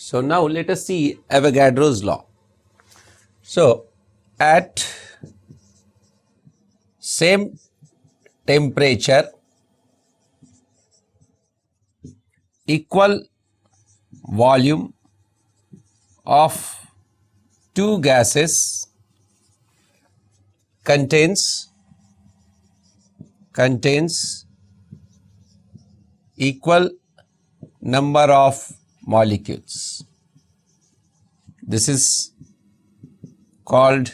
So now let us see Avogadro's law. So at same temperature, equal volume of two gases contains equal number of molecules. This is called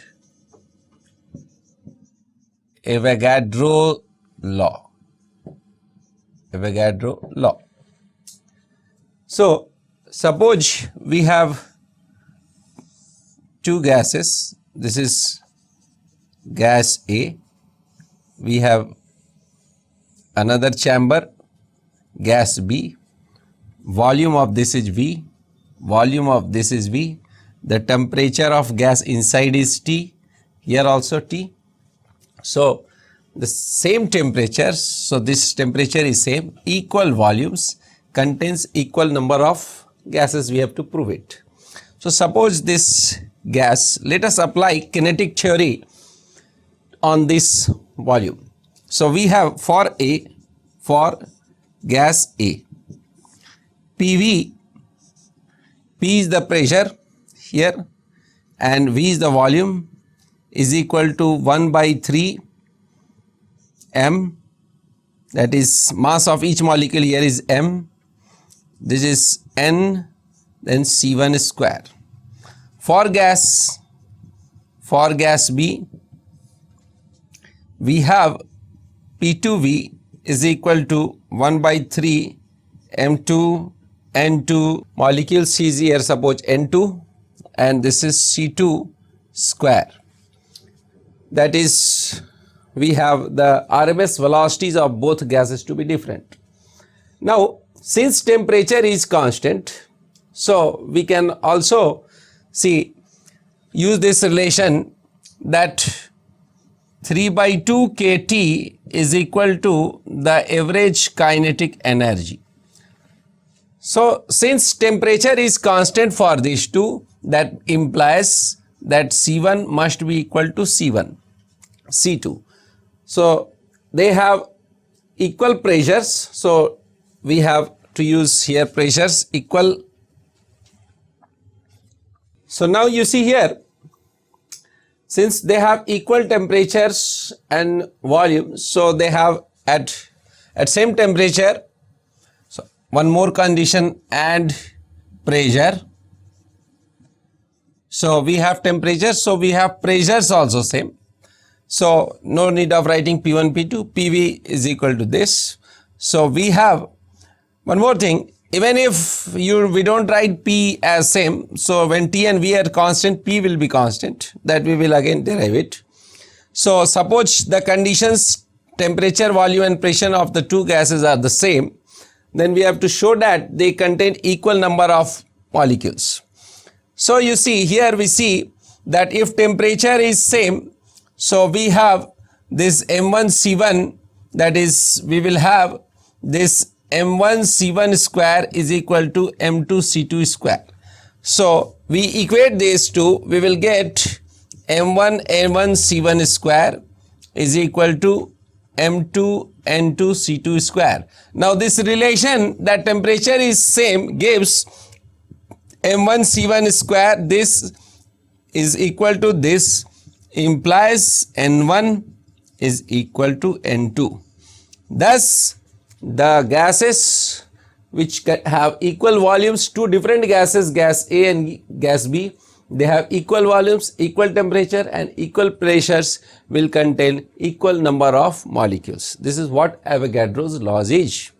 Avogadro law. Avogadro law. So suppose we have two gases. This is gas A. We have another chamber, gas B. Volume of this is V. Volume of this is V. The temperature of gas inside is T. Here also T. So the same temperature. So this temperature is same. Equal volumes contains equal number of gases. We have to prove it. So suppose this gas, let us apply kinetic theory on this volume. So we have for gas A, PV, P is the pressure here and V is the volume, is equal to 1 by 3 m, that is mass of each molecule here is m, this is n, then C1 square. For gas B, we have P2V is equal to 1 by 3 m2 n2, molecule C is here suppose n2 and this is C2 square. That is, we have the RMS velocities of both gases to be different. Now since temperature is constant, so we can also use this relation that 3 by 2 kT is equal to the average kinetic energy. So since temperature is constant for these two, that implies that C1 must be equal to C2. So they have equal pressures. So we have to use here pressures equal. So now you see here, since they have equal temperatures and volume, so they have at same temperature, so one more condition, and pressure. So we have temperature, so we have pressures also same. So no need of writing P1, P2, PV is equal to this. So we have one more thing, even if we don't write P as same, so when T and V are constant, P will be constant, that we will again derive it. So suppose the conditions temperature, volume and pressure of the two gases are the same, then we have to show that they contain equal number of molecules. So you see here we see that if temperature is same, so we have this M1 C1, that is we will have this M1 C1 square is equal to M2 C2 square. So we equate these two, we will get M1 C1 square is equal to M2 N2 C2 square. Now this relation that temperature is same gives M1 C1 square, this is equal to this, implies N1 is equal to N2. Thus the gases which have equal volumes, two different gases, gas A and gas B, they have equal volumes, equal temperature and equal pressures, will contain equal number of molecules. This is what Avogadro's law is.